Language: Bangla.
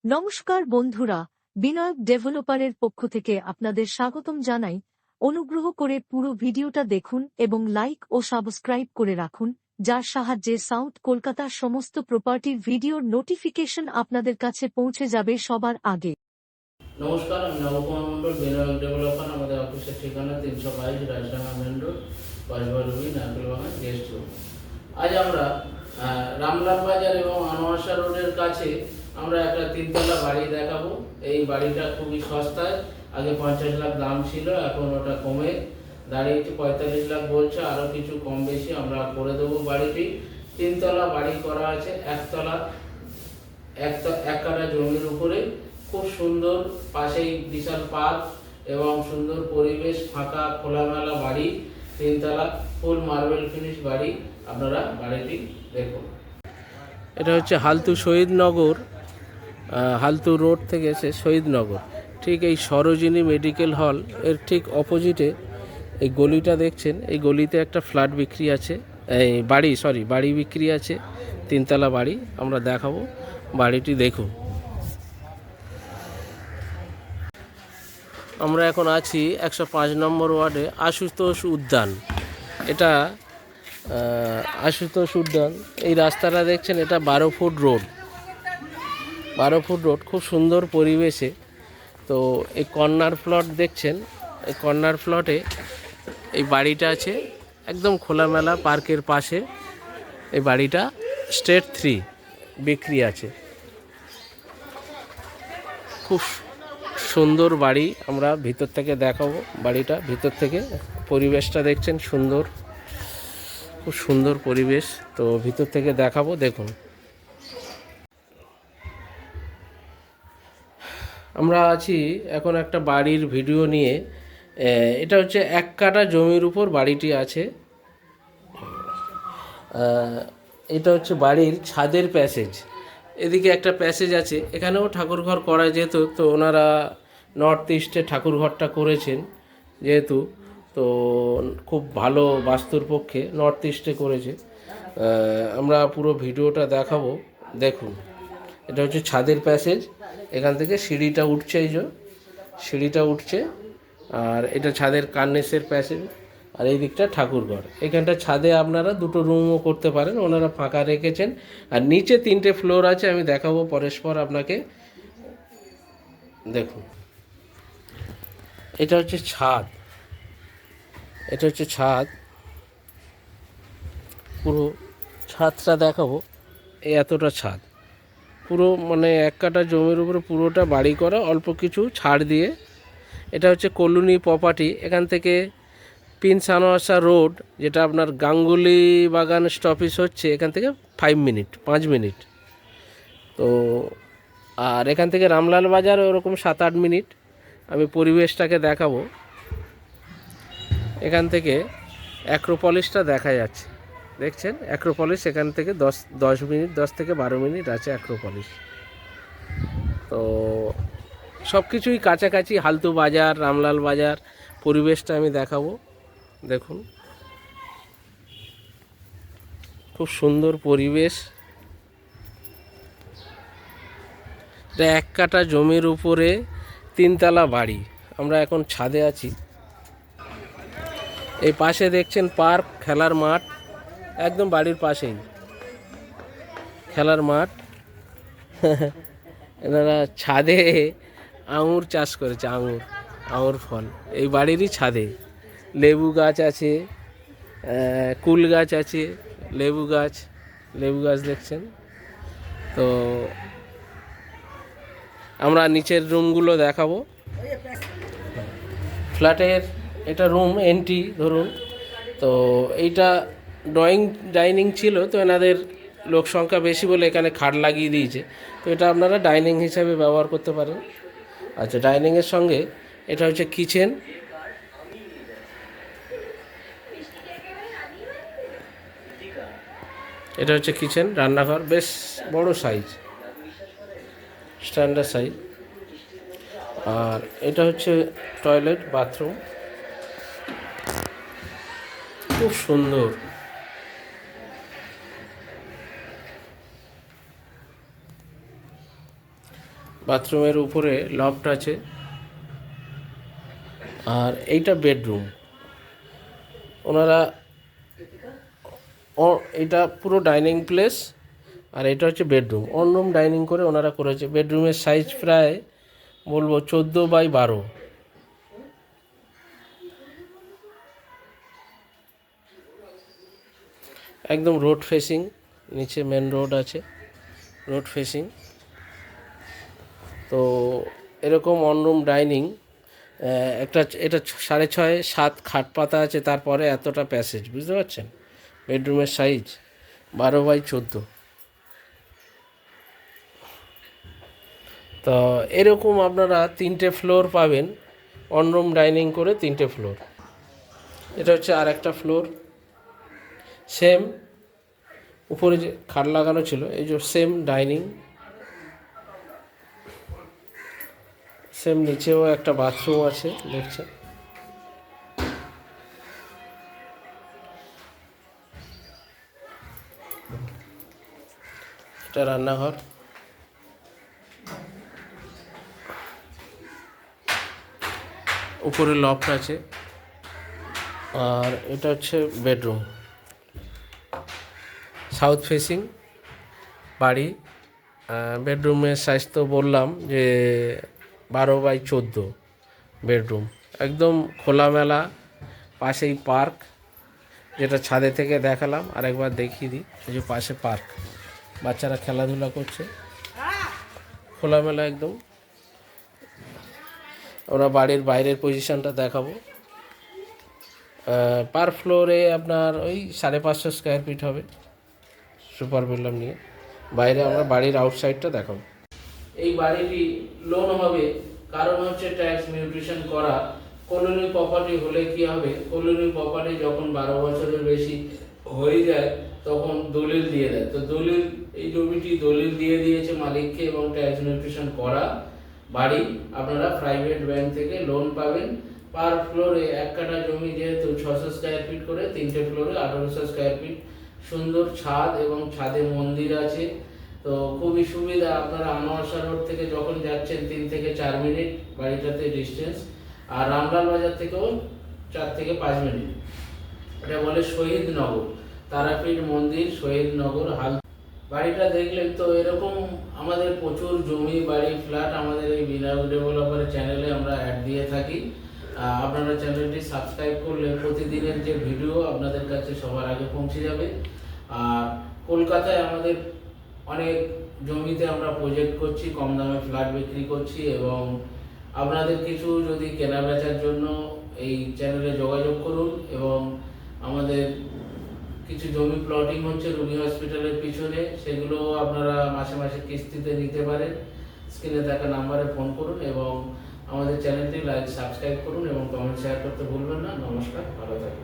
নমস্কার বন্ধুরা, বিনায়ক ডেভেলপারের পক্ষ থেকে আপনাদের স্বাগতম জানাই। অনুগ্রহ করে পুরো ভিডিওটা দেখুন এবং লাইক ও সাবস্ক্রাইব করে রাখুন, যার সাহায্যে সাউথ কলকাতার সমস্ত প্রপার্টির ভিডিওর নোটিফিকেশন আপনাদের কাছে পৌঁছে যাবে সবার আগে। নমস্কার, আমি নবকুমার মন্ডল, বিনায়ক ডেভেলপার। আমাদের অফিসের ঠিকানা 322 Rajdanga main road, Kasba Ruby, Narkelbagan, guest room. আজ আমরা রামলাল বাজার এবং আনোয়ারশাহ রোডের কাছে আমরা একটা তিনতলা বাড়ি দেখাবো। এই বাড়িটা খুবই সস্তায়, আগে 50 লাখ দাম ছিল, এখন ওটা কমে দাঁড়িয়েছে 45 লাখ বলছে, আরও কিছু কম বেশি আমরা করে দেবো। বাড়িটি তিনতলা বাড়ি করা আছে, এক কাঠা জমির উপরে, খুব সুন্দর, পাশেই বিশাল পার্ক এবং সুন্দর পরিবেশ, ফাঁকা খোলামেলা বাড়ি, তিনতলা ফুল মার্বেল ফিনিশ বাড়ি। আপনারা বাড়িটি দেখুন। এটা হচ্ছে হালতু শহীদনগর, হালতু রোড থেকে এসে শহীদনগর, ঠিক এই সরোজিনী মেডিকেল হল এর ঠিক অপোজিটে এই গলিটা দেখছেন। এই গলিতে একটা ফ্ল্যাট বিক্রি আছে, এই বাড়ি বিক্রি আছে, তিনতলা বাড়ি আমরা দেখাবো। বাড়িটি দেখুন। আমরা এখন আছি 105 নম্বর ওয়ার্ডে আশুতোষ উদ্যান। এটা আশুতোষ উদ্যান, এই রাস্তাটা দেখছেন, এটা 12 ফুট রোড, 12 ফুট রোড, খুব সুন্দর পরিবেশে। তো এই কর্নার প্লট দেখছেন, এই কর্নার প্লটে এই বাড়িটা আছে, একদম খোলামেলা পার্কের পাশে। এই বাড়িটা স্টেট 3 বিক্রি আছে। খুব সুন্দর বাড়ি, আমরা ভিতর থেকে দেখাবো বাড়িটা। ভিতর থেকে পরিবেশটা দেখছেন, সুন্দর, খুব সুন্দর পরিবেশ। তো ভিতর থেকে দেখাবো, দেখুন। আমরা আছি এখন একটা বাড়ির ভিডিও নিয়ে। এটা হচ্ছে 1 কাঠা জমির উপর বাড়িটি আছে। এটা হচ্ছে বাড়ির ছাদের প্যাসেজ, এদিকে একটা প্যাসেজ আছে, এখানেও ঠাকুরঘর করা যেত, তো ওনারা নর্থ ইস্টে ঠাকুরঘরটা করেছেন যেহেতু, তো খুব ভালো বাস্তুর পক্ষে নর্থ ইস্টে করেছে। আমরা পুরো ভিডিওটা দেখাবো, দেখুন। এটা হচ্ছে ছাদের প্যাসেজ, এখান থেকে সিঁড়িটা উঠছে, এই যে সিঁড়িটা উঠছে, আর এটা ছাদের কার্নেসের প্যাসেজ, আর এই দিকটা ঠাকুরঘর। এখানটা ছাদে আপনারা 2টো রুমও করতে পারেন, ওনারা ফাঁকা রেখেছেন। আর নিচে 3টে ফ্লোর আছে, আমি দেখাবো পরস্পর আপনাকে, দেখুন। এটা হচ্ছে ছাদ, এটা হচ্ছে ছাদ, পুরো ছাদটা দেখাবো। এই এতটা ছাদ, পুরো মানে 1 কাঠা জমির উপরে পুরোটা বাড়ি করা, অল্প কিছু ছাড় দিয়ে। এটা হচ্ছে কলোনি প্রপার্টি। এখান থেকে প্রিন্স আনোয়ারশাহ রোড, যেটা আপনার গাঙ্গুলি বাগান স্টপেজ হচ্ছে, এখান থেকে 5 মিনিট। তো আর এখান থেকে রামলাল বাজার ওরকম 7-8 মিনিট। আমি পরিবেশটাকে দেখাবো। এখান থেকে অ্যাক্রোপলিসটা দেখা যাচ্ছে, দেখছেন অ্যাক্রোপলিস, এখান থেকে 10 মিনিট, 10 থেকে 12 মিনিট আছে অ্যাক্রোপলিস। তো সব কিছুই কাছাকাছি, হালতু বাজার, রামলাল বাজার, পরিবেশটা আমি দেখাবো, দেখুন। খুব সুন্দর পরিবেশ। এটা 1 কাঠা জমির উপরে 3তলা বাড়ি। আমরা এখন ছাদে আছি। এই পাশে দেখছেন পার্ক, খেলার মাঠ, একদম বাড়ির পাশেই খেলার মাঠ। এনারা ছাদে আঙুর চাষ করেছে, আঙুর ফল এই বাড়িরই ছাদে। লেবু গাছ আছে, কুল গাছ আছে, লেবু গাছ দেখছেন। তো আমরা নিচের রুমগুলো দেখাবো। ফ্ল্যাটের এটা রুম এন্ট্রি ধরুন। তো এইটা ড্রয়িং ডাইনিং ছিল, তো এনাদের লোক সংখ্যা বেশি বলে এখানে খাট লাগিয়ে দিয়েছে, তো এটা আপনারা ডাইনিং হিসাবে ব্যবহার করতে পারেন। আচ্ছা, ডাইনিংয়ের সঙ্গে এটা হচ্ছে কিচেন। এটা হচ্ছে কিচেন, রান্নাঘর, বেশ বড় সাইজ, স্ট্যান্ডার্ড সাইজ। আর এটা হচ্ছে টয়লেট বাথরুম, খুব সুন্দর। বাথরুমের উপরে লফট আছে। আর এইটা বেডরুম। ওনারা এটা পুরো ডাইনিং প্লেস, আর এটা হচ্ছে বেডরুম। অন রুম ডাইনিং করে ওনারা করেছে। বেডরুমের সাইজ প্রায় বলবো 14x12। একদম রোড ফেসিং, নিচে মেন রোড আছে, রোড ফেসিং। তো এরকম অনরুম ডাইনিং একটা, এটা 6.5-7 খাট পাতা আছে, তারপরে এতটা প্যাসেজ, বুঝতে পারছেন? বেডরুমের সাইজ 12x14। তো এরকম আপনারা 3টে ফ্লোর পাবেন, অনরুম ডাইনিং করে 3টে ফ্লোর। এটা হচ্ছে আর একটা ফ্লোর, সেম উপরে যে খাট লাগানো ছিল, এই যে সেম ডাইনিং, সেম নিচেও একটা বাথরুম আছে, দেখছেন? এটা রান্নাঘর। উপরে লফট আছে। আর এটা হচ্ছে বেডরুম, সাউথ ফেসিং বাড়ি। বেডরুমের সাইজ তো বললাম যে 12x14 বেডরুম, একদম খোলামেলা। পাশেই পার্ক, যেটা ছাদে থেকে দেখালাম, আর একবার দেখিয়ে দিই। এই যে পাশে পার্ক, বাচ্চারা খেলাধুলা করছে, খোলামেলা একদম। আমরা বাড়ির বাইরের পজিশনটা দেখাবো। পার ফ্লোরে আপনার ওই 550 স্কোয়ার ফিট হবে, সুপার বিল্ডার নিয়ে। বাইরে আমরা বাড়ির আউটসাইডটা দেখাবো। এই বাড়িটি লোন হবে, কারণ হচ্ছে ট্যাক্স মিউটেশন করা। কলোনি প্রপার্টি হলে কি হবে, কলোনি প্রপার্টি যখন 12 বছরের বেশি হয়ে যায় তখন দলিল দিয়ে দেয়। তো দলিল, এই জমিটি দলিল দিয়ে দিয়েছে মালিককে, এবং ট্যাক্স মিউটেশন করা বাড়ি। আপনারা প্রাইভেট ব্যাংক থেকে লোন পাবেন। পার ফ্লোরে 1 কাঠা জমি যেহেতু 600 স্কোয়ার ফিট করে, 3টে ফ্লোরে 1800 স্কোয়ার ফিট। সুন্দর ছাদ এবং ছাদে মন্দির আছে। তো খুবই সুবিধা। আপনারা আনোয়ারশা রোড থেকে যখন যাচ্ছেন 3 থেকে 4 মিনিট বাড়িটাতে ডিস্টেন্স, আর রামলাল বাজার থেকেও 4 থেকে 5 মিনিট। এটা বলে শহীদ নগর, তারাপীঠ মন্দির, শহীদ নগর হাল। বাড়িটা দেখলেন তো, এরকম আমাদের প্রচুর জমি, বাড়ি, ফ্ল্যাট আমাদের এই বিনায়ক ডেভেলপারের চ্যানেলে আমরা অ্যাড দিয়ে থাকি। আপনারা চ্যানেলটি সাবস্ক্রাইব করলে প্রতিদিনের যে ভিডিও আপনাদের কাছে সবার আগে পৌঁছে যাবে। আর কলকাতায় আমাদের অনেক জমিতে আমরা প্রজেক্ট করছি, কম দামে ফ্ল্যাট বিক্রি করছি, এবং আপনাদের কিছু যদি কেনা বেচার জন্য এই চ্যানেলে যোগাযোগ করুন। এবং আমাদের কিছু জমি প্লটিং হচ্ছে রুগী হসপিটালের পিছনে, সেগুলো আপনারা মাসে মাসে কিস্তিতে নিতে পারেন। স্ক্রিনে থাকা নাম্বারে ফোন করুন, এবং আমাদের চ্যানেলটি লাইক সাবস্ক্রাইব করুন, এবং কমেন্ট শেয়ার করতে ভুলবেন না। নমস্কার, ভালো থাকুন।